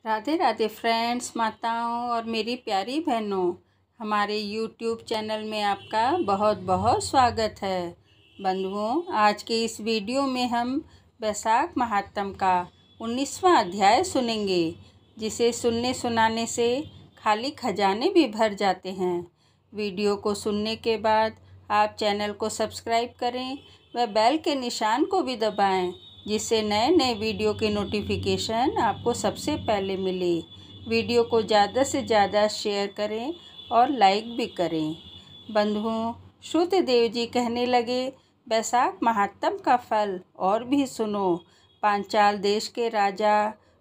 Radhe Radhe friends, माताओं और मेरी प्यारी बहनों, हमारे यूट्यूब चैनल में आपका बहुत बहुत स्वागत है। बंधुओं, आज के इस वीडियो में हम वैशाख महात्म का 19वां अध्याय सुनेंगे, जिसे सुनने सुनाने से खाली खजाने भी भर जाते हैं। वीडियो को सुनने के बाद आप चैनल को सब्सक्राइब करें व बेल के निशान को भी दबाएं, जिससे नए नए वीडियो के नोटिफिकेशन आपको सबसे पहले मिले। वीडियो को ज़्यादा से ज़्यादा शेयर करें और लाइक भी करें। बंधुओं, श्रुतदेव जी कहने लगे, वैशाख महात्म का फल और भी सुनो। पांचाल देश के राजा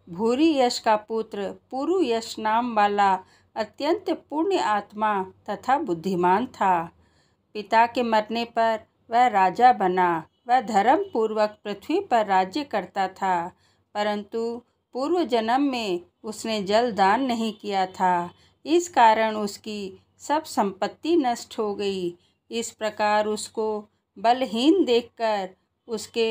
भूरी यश का पुत्र पुरु यश नाम वाला अत्यंत पुण्य आत्मा तथा बुद्धिमान था। पिता के मरने पर वह राजा बना। वह धर्म पूर्वक पृथ्वी पर राज्य करता था, परंतु पूर्व जन्म में उसने जल दान नहीं किया था। इस कारण उसकी सब संपत्ति नष्ट हो गई। इस प्रकार उसको बलहीन देखकर उसके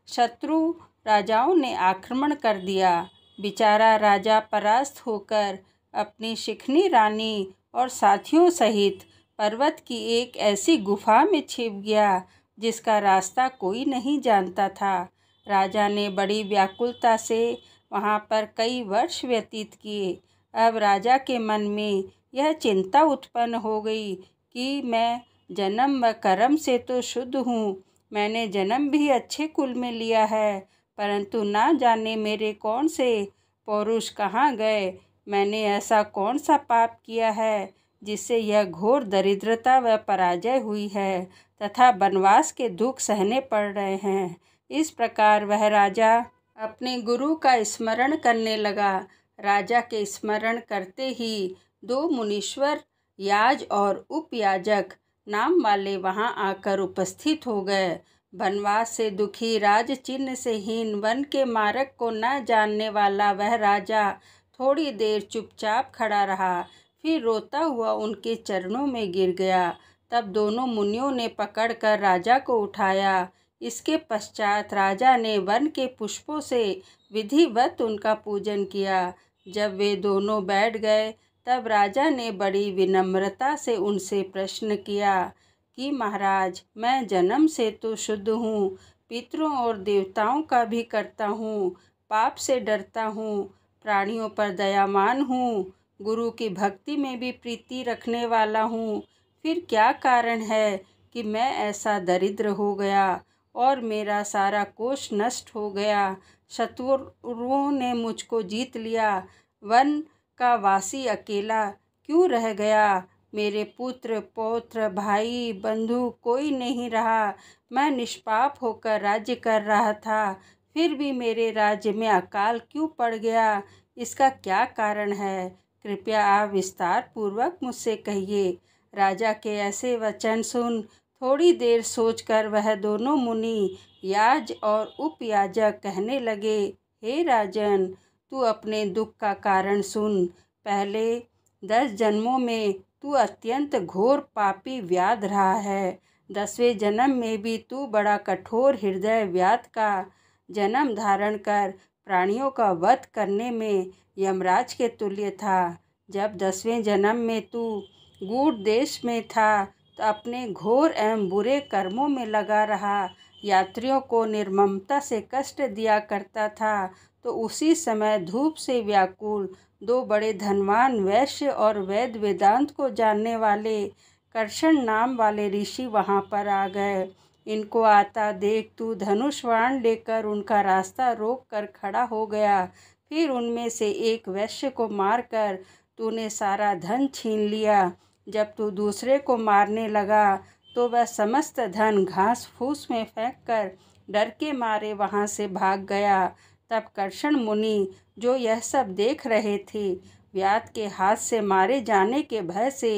शत्रु राजाओं ने आक्रमण कर दिया। बेचारा राजा परास्त होकर अपनी शिखनी रानी और साथियों सहित पर्वत की एक ऐसी गुफा में छिप गया जिसका रास्ता कोई नहीं जानता था। राजा ने बड़ी व्याकुलता से वहाँ पर कई वर्ष व्यतीत किए। अब राजा के मन में यह चिंता उत्पन्न हो गई कि मैं जन्म व कर्म से तो शुद्ध हूँ, मैंने जन्म भी अच्छे कुल में लिया है, परंतु ना जाने मेरे कौन से पौरुष कहाँ गए। मैंने ऐसा कौन सा पाप किया है जिससे यह घोर दरिद्रता व पराजय हुई है तथा वनवास के दुख सहने पड़ रहे हैं। इस प्रकार वह राजा अपने गुरु का स्मरण करने लगा। राजा के स्मरण करते ही दो मुनीश्वर याज और उपयाजक नाम वाले वहां आकर उपस्थित हो गए। वनवास से दुखी, राज चिन्ह से हीन, वन के मार्ग को न जानने वाला वह राजा थोड़ी देर चुपचाप खड़ा रहा, फिर रोता हुआ उनके चरणों में गिर गया। तब दोनों मुनियों ने पकड़कर राजा को उठाया। इसके पश्चात राजा ने वन के पुष्पों से विधिवत उनका पूजन किया। जब वे दोनों बैठ गए, तब राजा ने बड़ी विनम्रता से उनसे प्रश्न किया कि महाराज, मैं जन्म से तो शुद्ध हूँ, पितरों और देवताओं का भी करता हूँ, पाप से डरता हूँ, प्राणियों पर दयावान हूँ, गुरु की भक्ति में भी प्रीति रखने वाला हूँ, फिर क्या कारण है कि मैं ऐसा दरिद्र हो गया और मेरा सारा कोष नष्ट हो गया। शत्रुओं ने मुझको जीत लिया। वन का वासी अकेला क्यों रह गया। मेरे पुत्र, पौत्र, भाई, बंधु कोई नहीं रहा। मैं निष्पाप होकर राज्य कर रहा था, फिर भी मेरे राज्य में अकाल क्यों पड़ गया। इसका क्या कारण है, कृपया आप विस्तार पूर्वक मुझसे कहिए। राजा के ऐसे वचन सुन थोड़ी देर सोचकर वह दोनों मुनि याज और उपयाजक कहने लगे, हे राजन, तू अपने दुख का कारण सुन। पहले 10 जन्मों में तू अत्यंत घोर पापी व्याध रहा है। 10वें जन्म में भी तू बड़ा कठोर हृदय व्याध का जन्म धारण कर प्राणियों का वध करने में यमराज के तुल्य था। जब 10वें जन्म में तू गूढ़ देश में था तो अपने घोर एवं बुरे कर्मों में लगा रहा, यात्रियों को निर्ममता से कष्ट दिया करता था। तो उसी समय धूप से व्याकुल दो बड़े धनवान वैश्य और वेद वेदांत को जानने वाले कर्षण नाम वाले ऋषि वहां पर आ गए। इनको आता देख तू धनुष बाण लेकर उनका रास्ता रोक कर खड़ा हो गया। फिर उनमें से एक वैश्य को मारकर तूने सारा धन छीन लिया। जब तू दूसरे को मारने लगा तो वह समस्त धन घास फूस में फेंककर डर के मारे वहां से भाग गया। तब कर्षण मुनि, जो यह सब देख रहे थे, व्याध के हाथ से मारे जाने के भय से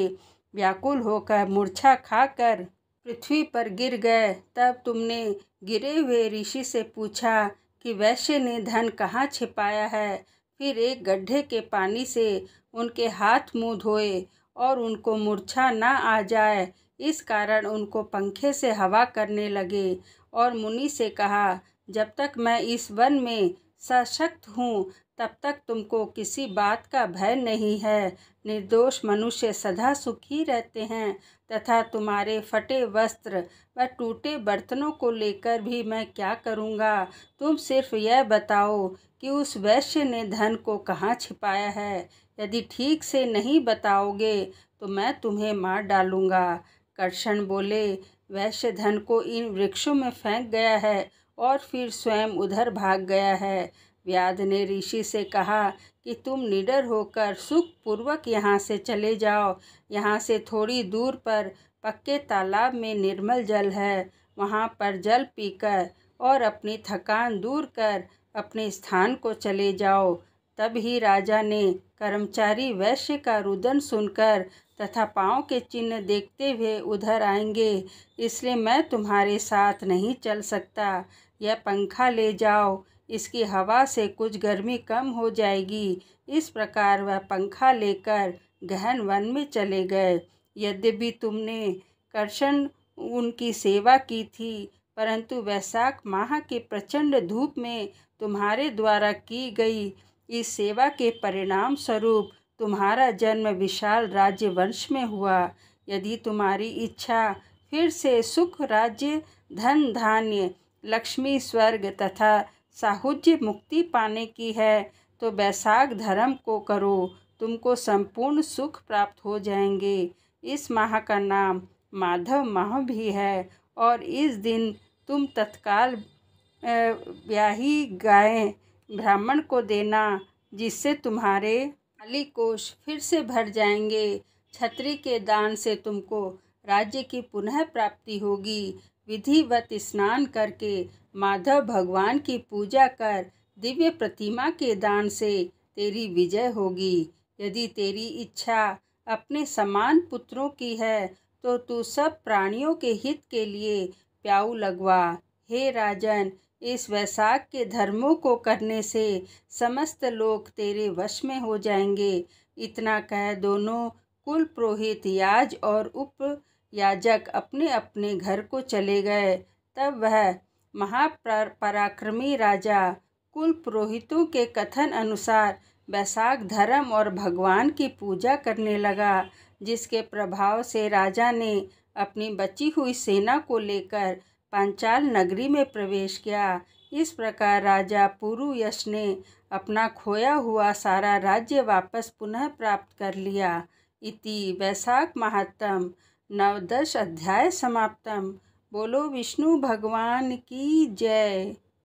व्याकुल होकर मूर्छा खाकर पृथ्वी पर गिर गए। तब तुमने गिरे हुए ऋषि से पूछा कि वैश्य ने धन कहाँ छिपाया है। फिर एक गड्ढे के पानी से उनके हाथ मुंह धोए और उनको मूर्छा न आ जाए, इस कारण उनको पंखे से हवा करने लगे। और मुनि से कहा, जब तक मैं इस वन में सशक्त हूँ, तब तक तुमको किसी बात का भय नहीं है। निर्दोष मनुष्य सदा सुखी रहते हैं तथा तुम्हारे फटे वस्त्र व टूटे बर्तनों को लेकर भी मैं क्या करूँगा? तुम सिर्फ यह बताओ कि उस वैश्य ने धन को कहाँ छिपाया है। यदि ठीक से नहीं बताओगे तो मैं तुम्हें मार डालूँगा। कर्षण बोले, वैश्य धन को इन वृक्षों में फेंक गया है और फिर स्वयं उधर भाग गया है। व्याध ने ऋषि से कहा कि तुम निडर होकर सुखपूर्वक यहाँ से चले जाओ। यहाँ से थोड़ी दूर पर पक्के तालाब में निर्मल जल है। वहाँ पर जल पीकर और अपनी थकान दूर कर अपने स्थान को चले जाओ। तब ही राजा ने कर्मचारी वैश्य का रुदन सुनकर तथा पाँव के चिन्ह देखते हुए उधर आएंगे, इसलिए मैं तुम्हारे साथ नहीं चल सकता। यह पंखा ले जाओ, इसकी हवा से कुछ गर्मी कम हो जाएगी। इस प्रकार वह पंखा लेकर गहन वन में चले गए। यद्यपि तुमने कर्षण उनकी सेवा की थी, परंतु वैशाख माह के प्रचंड धूप में तुम्हारे द्वारा की गई इस सेवा के परिणाम स्वरूप तुम्हारा जन्म विशाल राज्य वंश में हुआ। यदि तुम्हारी इच्छा फिर से सुख, राज्य, धन धान्य, लक्ष्मी, स्वर्ग तथा साहुज्य मुक्ति पाने की है तो वैशाख धर्म को करो, तुमको संपूर्ण सुख प्राप्त हो जाएंगे। इस माह का नाम माधव माह भी है और इस दिन तुम तत्काल ब्याही गाय ब्राह्मण को देना, जिससे तुम्हारे खाली कोष फिर से भर जाएंगे। छत्री के दान से तुमको राज्य की पुनः प्राप्ति होगी। विधिवत स्नान करके माधव भगवान की पूजा कर दिव्य प्रतिमा के दान से तेरी विजय होगी। यदि तेरी इच्छा अपने समान पुत्रों की है तो तू सब प्राणियों के हित के लिए प्याऊ लगवा। हे राजन, इस वैशाख के धर्मों को करने से समस्त लोग तेरे वश में हो जाएंगे। इतना कह दोनों कुल पुरोहित, याज और उप याजक अपने अपने घर को चले गए। तब वह महापराक्रमी राजा कुल पुरोहितों के कथन अनुसार वैशाख धर्म और भगवान की पूजा करने लगा, जिसके प्रभाव से राजा ने अपनी बची हुई सेना को लेकर पांचाल नगरी में प्रवेश किया। इस प्रकार राजा पुरुयश ने अपना खोया हुआ सारा राज्य वापस पुनः प्राप्त कर लिया। इति वैशाख महात्म नवदश अध्याय समाप्तम। बोलो विष्णु भगवान की जय।